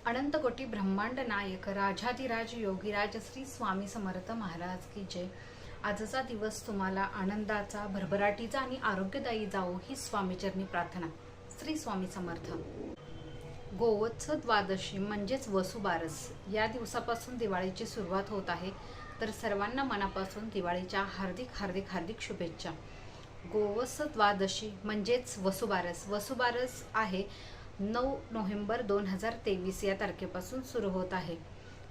अनंत कोटी ब्रह्मांड नायक राजाधिराज योगीराज श्री स्वामी समर्थ महाराज की जय। आजचा दिवस तुम्हाला आनंदाचा, भरभराटीचा आणि आरोग्यदायी जावो ही स्वामीचरणी प्रार्थना। श्री स्वामी समर्थ। गोवत्स द्वादशी म्हणजेच वसुबारस या दिवसापासून दिवाळीची सुरुवात होत आहे, तर सर्वांना मनापासून दिवाळीच्या हार्दिक हार्दिक हार्दिक शुभेच्छा। गोवत्स द्वादशी म्हणजेच वसुबारस। वसुबारस आहे 9 नोव्हेंबर 2023 या तारखेपासून सुरू होत आहे।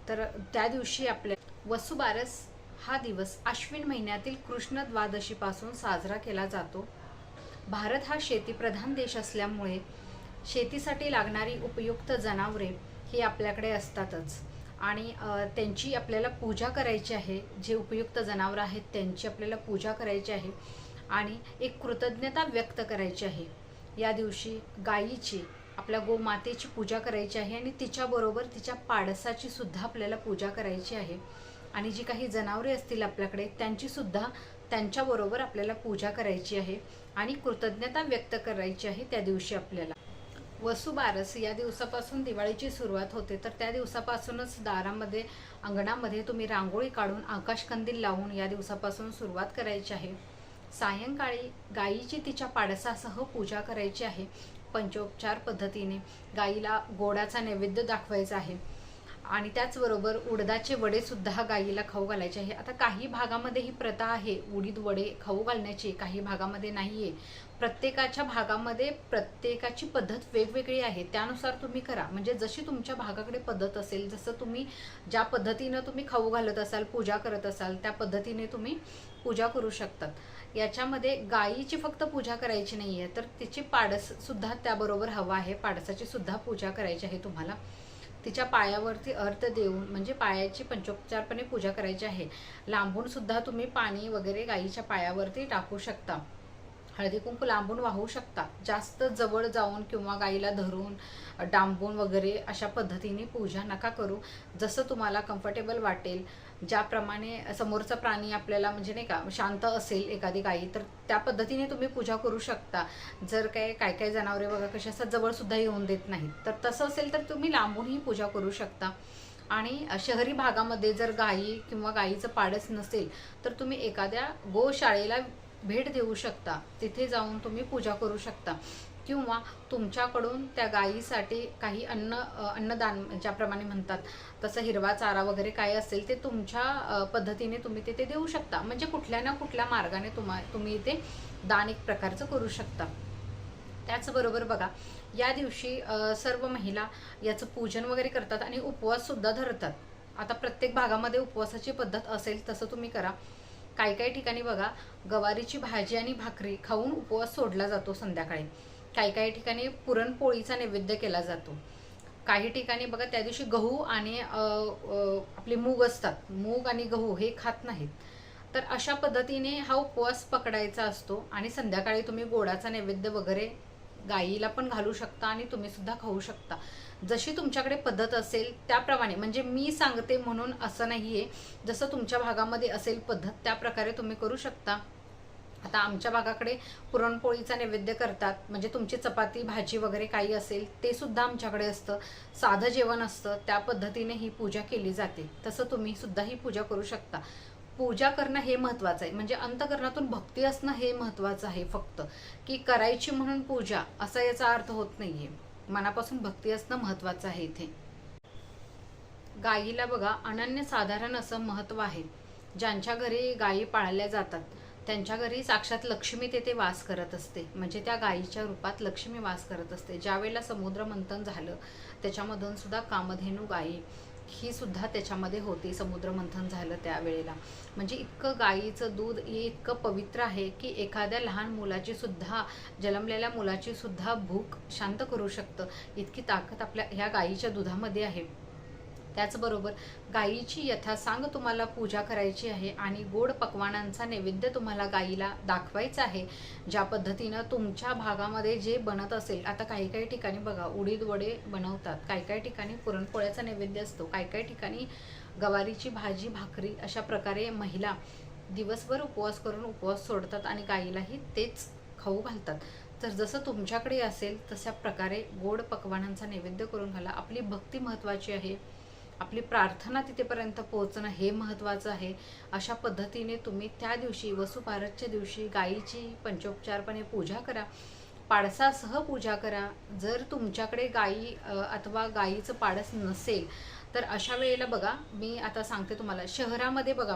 तर त्या दिवशी आपल्या वसुबारस हा दिवस अश्विन महिन्यातील कृष्ण द्वादशीपासून साजरा केला जातो। भारत हा शेतीप्रधान देश असल्यामुळे शेतीसाठी लागणारी उपयुक्त जनावरे ही आपल्याकडे असतातच आणि त्यांची आपल्याला पूजा करायची आहे। जे उपयुक्त जनावर आहेत त्यांची आपल्याला पूजा करायची आहे आणि एक कृतज्ञता व्यक्त करायची आहे। या दिवशी गायीची, आपल्या गोमातेची पूजा करायची आहे आणि तिच्याबरोबर तिच्या पाडसाची सुद्धा आपल्याला पूजा करायची आहे। आणि जी काही जनावरे असतील आपल्याकडे त्यांची सुद्धा त्यांच्याबरोबर आपल्याला पूजा करायची आहे आणि कृतज्ञता व्यक्त करायची आहे। त्या दिवशी आपल्याला वसुबारस या दिवसापासून दिवाळीची सुरुवात होते, तर त्या दिवसापासूनच दारामध्ये, अंगणामध्ये तुम्ही रांगोळी काढून आकाशकंदील लावून या दिवसापासून सुरुवात करायची आहे। सायंकाळी गायीची तिच्या पाडसासह पूजा करायची आहे। पंचोपचार पद्धतीने गायीला गोडाचा नैवेद्य दाखवायचा आहे आणि त्याचबरोबर उडदाचे वडे सुद्धा गायीला खाऊ घालायचे आहे। आता काही भागामध्ये ही प्रथा आहे उडीद वडे खाऊ घालण्याची, काही भागामध्ये नाहीये। प्रत्येकाच्या भागामध्ये प्रत्येकाची पद्धत वेगवेगळी आहे, त्यानुसार तुम्ही करा। म्हणजे जशी तुमच्या भागाकडे पद्धत असेल, जसं तुम्ही ज्या पद्धतीनं तुम्ही खाऊ घालत असाल, पूजा करत असाल, त्या पद्धतीने तुम्ही पूजा करू शकतात। याच्यामध्ये गायीची फक्त पूजा करायची नाहीये, तर तिची पाडस सुद्धा त्याबरोबर हवा आहे। पाडसाची सुद्धा पूजा करायची आहे तुम्हाला। तिच्या पायावरती अर्थ देऊन, म्हणजे पायाची पंचोपचारपणे पूजा करायची आहे। लांबून सुद्धा तुम्ही पाणी वगैरे गायीच्या पायावरती टाकू शकता, हळदी कुंकू लांबून वाहू शकता। जास्त जवळ जाऊन किंवा गायीला धरून डांबून वगैरे अशा पद्धतीने पूजा नका करू। जसं तुम्हाला कम्फर्टेबल वाटेल, ज्याप्रमाणे समोरचा प्राणी आपल्याला म्हणजे नाही का शांत असेल एखादी गायी, तर त्या पद्धतीने तुम्ही पूजा करू शकता। जर काय जनावरे बघा कशी असतात, जवळ सुद्धा येऊन देत नाहीत, तर तसं असेल तर तुम्ही लांबूनही पूजा करू शकता। आणि शहरी भागामध्ये जर गायी किंवा गायीचं पाडस नसेल, तर तुम्ही एखाद्या गोशाळेला भेट देऊ शकता, तिथे जाऊन तुम्ही पूजा करू शकता। किंवा तुमच्याकडून त्या गायीसाठी काही अन्नदान ज्याप्रमाणे म्हणतात तसं हिरवा चारा वगैरे काय असेल ते तुमच्या पद्धतीने तुम्ही तिथे देऊ शकता। म्हणजे कुठल्या ना कुठल्या मार्गाने तुम्ही इथे दान एक प्रकारचं करू शकता। त्याचबरोबर बघा, या दिवशी सर्व महिला याचं पूजन वगैरे करतात आणि उपवास सुद्धा धरतात। आता प्रत्येक भागामध्ये उपवासाची पद्धत असेल तसं तुम्ही करा। काही ठिकाणी बघा, गवारीची भाजी आणि भाकरी खाऊन उपवास सोडला जातो संध्याकाळी। काही ठिकाणी पुरणपोळीचा नैवेद्य केला जातो। काही ठिकाणी बघा त्या दिवशी गहू आणि आपले मूग असतात, मूग आणि गहू हे खात नाहीत। तर अशा पद्धतीने हा उपवास पकडायचा असतो आणि संध्याकाळी तुम्ही गोडाचा नैवेद्य वगैरे गायीला पण घालू शकता आणि तुम्ही सुद्धा खाऊ शकता। जशी तुमच्याकडे पद्धत असेल त्याप्रमाणे, म्हणजे मी सांगते म्हणून असं नाहीये, जसं तुमच्या भागामध्ये असेल पद्धत त्या प्रकारे तुम्ही करू शकता। आता आमच्या भागाकडे पुरणपोळीचा नैवेद्य करतात, म्हणजे तुमची चपाती भाजी वगैरे काही असेल ते सुद्धा आमच्याकडे असतं। साधं जेवण असतं, त्या पद्धतीने ही पूजा केली जाते। तसं तुम्ही सुद्धा ही पूजा करू शकता। पूजा करणं हे महत्त्वाचं आहे, म्हणजे अंतःकरणातून भक्ती असणं हे महत्त्वाचं आहे। फक्त की करायची म्हणून पूजा असा याचा अर्थ होत नाहीये, मनापासून भक्ती असणं महत्त्वाचं आहे इथे। गायीला बघा अनन्यसाधारण असं महत्त्व आहे। ज्यांच्या घरी गायी पाळल्या जातात त्यांच्या घरी साक्षात लक्ष्मी तेथे वास करत असते, म्हणजे त्या गायीच्या रूपात लक्ष्मी वास करत असते। ज्या वेळेला समुद्र मंथन झालं त्याच्यामधून सुद्धा कामधेनू गायी ही सुद्धा त्याच्यामध्ये होती, समुद्र मंथन झालं त्यावेळेला। म्हणजे इतकं गायीचं दूध हे इतकं पवित्र आहे की एखाद्या लहान मुलाची सुद्धा, जन्मलेल्या मुलाची सुद्धा भूक शांत करू शकतं, इतकी ताकद आपल्या ह्या गायीच्या दुधामध्ये आहे। त्याचबरोबर गायीची यथासांग तुम्हाला पूजा करायची आहे आणि गोड पक्वानांचा नैवेद्य तुम्हाला गायीला दाखवायचा आहे। ज्या पद्धतीनं तुमच्या भागामध्ये जे बनत असेल, आता काही ठिकाणी बघा उडीद वडे बनवतात, काही ठिकाणी पुरणपोळ्याचा नैवेद्य असतो, काही ठिकाणी गवारीची भाजी भाकरी, अशा प्रकारे महिला दिवसभर उपवास करून उपवास सोडतात आणि गायीलाही तेच खाऊ घालतात। तर जसं तुमच्याकडे असेल तशा प्रकारे गोड पक्वानांचा नैवेद्य करून घाला. आपली भक्ती महत्त्वाची आहे, आपली प्रार्थना तिथेपर्यंत पोहोचणं हे महत्त्वाचं आहे. अशा पद्धतीने तुम्ही त्या दिवशी वसुबारसच्या दिवशी गायीची पंचोपचारपणे पूजा करा, पाडसासह पूजा करा. जर तुमच्याकडे गायी अथवा गायीचं पाडस नसेल तर अशा वेळेला बघा, मी आता सांगते तुम्हाला, शहरामध्ये बघा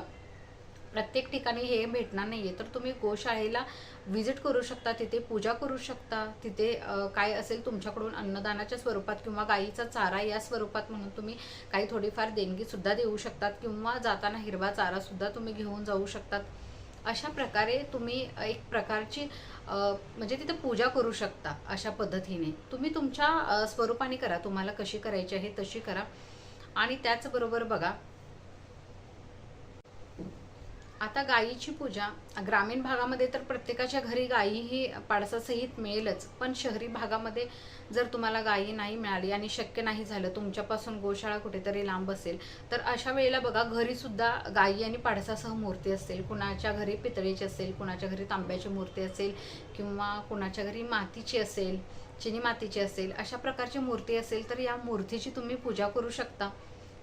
प्रत्येक ठिकाणी हे भेटणार नाहीये, तर तुम्ही गोशाळेला व्हिजिट करू शकता, तिथे पूजा करू शकता. तिथे काय असेल तुमच्याकडून अन्नदानाच्या स्वरूपात किंवा गायीचा चारा या स्वरूपात म्हणून तुम्ही काही थोडीफार देणगी सुद्धा देऊ शकतात, किंवा जाताना हिरवा चारा सुद्धा तुम्ही घेऊन जाऊ शकतात. अशा प्रकारे तुम्ही एक प्रकारची म्हणजे तिथे पूजा करू शकता. अशा पद्धतीने तुम्ही तुमच्या स्वरूपाने करा, तुम्हाला कशी करायची आहे तशी करा. आणि त्याचबरोबर बघा, आता गायीची पूजा ग्रामीण भागामध्ये तर प्रत्येकाच्या घरी गायी ही पाडसासहित मिळेलच, पण शहरी भागामध्ये जर तुम्हाला गायी नाही मिळाली आणि शक्य नाही झालं, तुमच्यापासून गोशाळा कुठेतरी लांब असेल, तर अशा वेळेला बघा घरी सुद्धा गायी आणि पाडसासह मूर्ती असेल. कुणाच्या घरी पितळेची असेल, कुणाच्या घरी तांब्याची मूर्ती असेल, किंवा कुणाच्या घरी मातीची असेल, चिनी मातीची असेल, अशा प्रकारची मूर्ती असेल तर या मूर्तीची तुम्ही पूजा करू शकता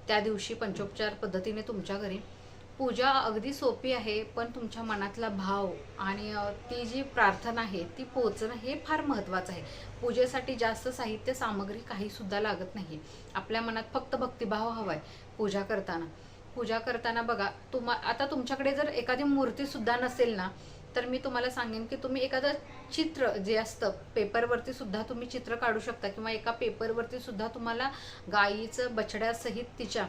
त्या दिवशी पंचोपचार पद्धतीने तुमच्या घरी. पूजा अगदी सोपी आहे, पण तुमच्या मनातला भाव आणि ती जी प्रार्थना आहे ती पोचणं हे फार महत्त्वाचं आहे. पूजेसाठी जास्त साहित्य सामग्री काही सुद्धा लागत नाही. आपल्या मनात फक्त भक्तिभाव हवाय पूजा करताना. पूजा करताना बघा, आता तुमच्याकडे जर एखादी मूर्ती सुद्धा नसेल ना, तर मी तुम्हाला सांगेन की तुम्ही एखादं चित्र जे असतं पेपरवरती सुद्धा तुम्ही चित्र काढू शकता, किंवा एका पेपरवरती सुद्धा तुम्हाला गायीचं बछड्यासहित तिच्या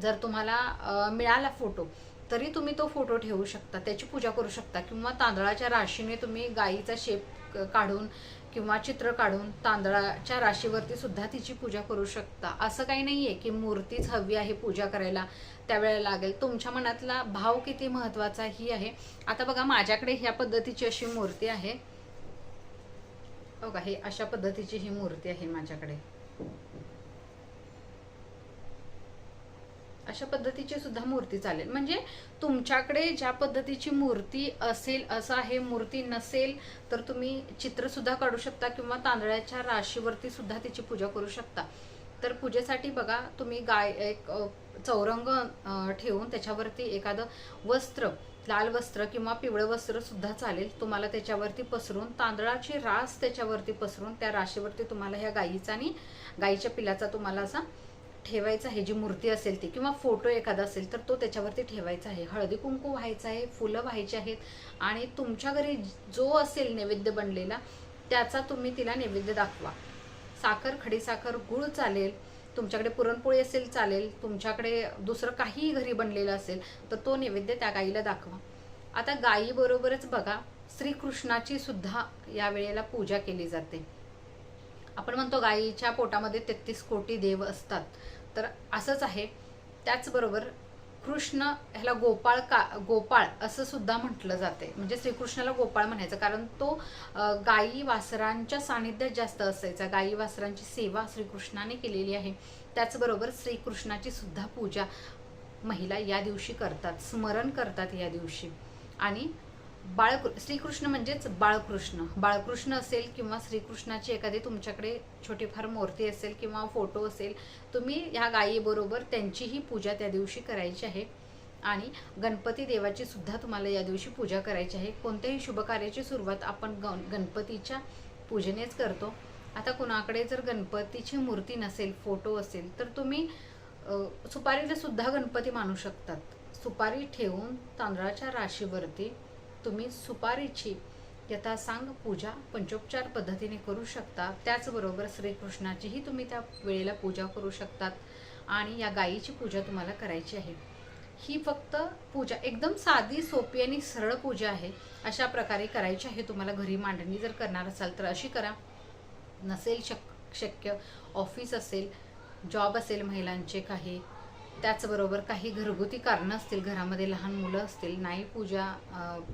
जर तुम्हाला मिळाला फोटो, तरी तुम्ही तो फोटो ठेवू शकता, त्याची पूजा करू शकता. किंवा तांदळाच्या राशीने तुम्ही गायीचा शेप काढून किंवा चित्र काढून तांदळाच्या राशीवरती सुद्धा तिची पूजा करू शकता. असं काही नाहीये की मूर्तीच हवी आहे पूजा करायला त्यावेळेला लागेल. तुमच्या मनातला भाव किती महत्वाचा ही आहे. आता बघा, माझ्याकडे ह्या पद्धतीची अशी मूर्ती आहे बघा, हे अशा पद्धतीची ही मूर्ती आहे माझ्याकडे. अशा पद्धतीची सुद्धा मूर्ती चालेल, म्हणजे तुमच्याकडे ज्या पद्धतीची मूर्ती असेल असं आहे. मूर्ती नसेल तर तुम्ही चित्र सुद्धा काढू शकता, किंवा तांदळाच्या राशीवरती सुद्धा तिची पूजा करू शकता. तर पूजेसाठी बघा, तुम्ही एक चौरंग ठेवून त्याच्यावरती एखादं वस्त्र, लाल वस्त्र किंवा पिवळं वस्त्र सुद्धा चालेल, तुम्हाला त्याच्यावरती पसरून तांदळाची रास त्याच्यावरती पसरून त्या राशीवरती तुम्हाला ह्या गायीचा आणि गायीच्या पिलाचा तुम्हाला असा ठेवायचा आहे, जी मूर्ती असेल ती, किंवा फोटो एखादा असेल तर तो त्याच्यावरती ठेवायचा आहे. हळदी कुंकू व्हायचं आहे, फुलं व्हायची आहेत, आणि तुमच्या घरी जो असेल नैवेद्य बनलेला त्याचा तुम्ही तिला नैवेद्य दाखवा. साखर, खडीसाखर, गुळ चालेल, तुमच्याकडे पुरणपोळी असेल चालेल, तुमच्याकडे दुसरं काही घरी बनलेलं असेल तर तो नैवेद्य त्या गायीला दाखवा. आता गायीबरोबरच बघा, श्रीकृष्णाची सुद्धा या वेळेला पूजा केली जाते. आपण म्हणतो गायीच्या पोटामध्ये 33 कोटी देव असतात, तर असंच आहे. त्याचबरोबर कृष्ण ह्याला गोपाळ असं सुद्धा म्हटलं जाते. म्हणजे श्रीकृष्णाला गोपाळ म्हणायचं, कारण तो गायी वासरांच्या सानिध्यात जास्त असायचा. गायी वासरांची सेवा श्रीकृष्णाने केलेली आहे. त्याचबरोबर श्रीकृष्णाची सुद्धा पूजा महिला या दिवशी करतात, स्मरण करतात या दिवशी. आणि श्रीकृष्ण म्हणजेच बाळकृष्ण असेल, किंवा श्रीकृष्णाची एखादी तुमच्याकडे छोटी फार मूर्ती असेल किंवा फोटो असेल, तुम्ही ह्या गायीबरोबर त्यांचीही पूजा त्या दिवशी करायची आहे. आणि गणपती देवाची सुद्धा तुम्हाला या दिवशी पूजा करायची आहे. कोणत्याही शुभ कार्याची सुरुवात आपण गणपतीच्या पूजेनेच करतो. आता कुणाकडे जर गणपतीची मूर्ती नसेल, फोटो असेल, तर तुम्ही सुपारीला सुद्धा गणपती मानू शकतात. सुपारी ठेवून तांदळाच्या राशीवरती तुम्ही सुपारीची यथासांग पूजा पंचोपचार पद्धतीने करू शकता. त्याचबरोबर श्रीकृष्णाचीही तुम्ही त्या वेळेला पूजा करू शकतात. आणि या गायीची पूजा तुम्हाला करायची आहे. ही फक्त पूजा एकदम साधी, सोपी आणि सरळ पूजा आहे. अशा प्रकारे करायची आहे तुम्हाला. घरी मांडणी जर करणार असाल तर अशी करा. नसेल शक्य, ऑफिस असेल, जॉब असेल महिलांचे काही, त्याचबरोबर काही घरगुती कारणं असतील, घरामध्ये लहान मुलं असतील, नाही पूजा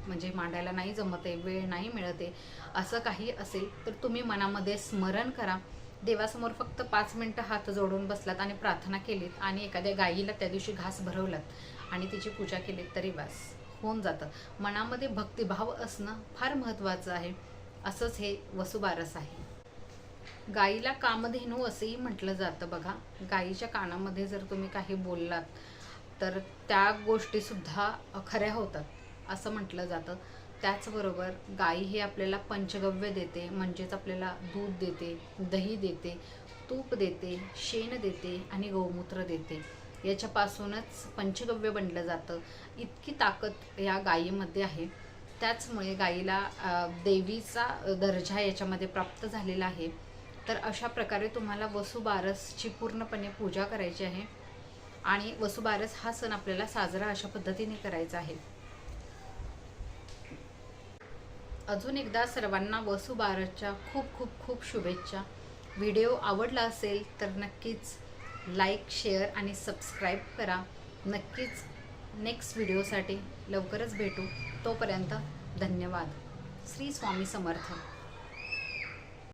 म्हणजे मांडायला नाही जमत आहे, वेळ नाही मिळत आहे, असं काही असेल तर तुम्ही मनामध्ये स्मरण करा. देवासमोर फक्त 5 मिनिटं हात जोडून बसलात आणि प्रार्थना केलीत, आणि एखाद्या गायीला त्या दिवशी घास भरवलात आणि तिची पूजा केली तरी बस होऊन जातं. मनामध्ये भक्तिभाव असणं फार महत्त्वाचं आहे. असंच हे वसुबारस आहे. गाईला कामधेनू असेही म्हटलं जातं बघा. गाईच्या कानामध्ये जर तुम्ही काही बोललात तर त्या गोष्टीसुद्धा खऱ्या होतात असं म्हटलं जातं. त्याचबरोबर गाई हे आपल्याला पंचगव्य देते, म्हणजेच आपल्याला दूध देते, दही देते, तूप देते, शेण देते आणि गोमूत्र देते. याच्यापासूनच पंचगव्य बनलं जातं. इतकी ताकद या गायीमध्ये आहे. त्याचमुळे गाईला देवीचा दर्जा याच्यामध्ये प्राप्त झालेला आहे. तर अशा प्रकारे तुम्हाला वसुबारसची पूर्णपणे पूजा करायची आहे आणि वसुबारस हा सण आपल्याला साजरा अशा पद्धतीने करायचा आहे. अजून एकदा सर्वांना वसुबारसच्या खूप खूप खूप शुभेच्छा. व्हिडिओ आवडला असेल तर नक्कीच लाईक, शेअर आणि सबस्क्राईब करा. नक्कीच नेक्स्ट व्हिडिओसाठी लवकरच भेटू. तोपर्यंत धन्यवाद. श्री स्वामी समर्थ.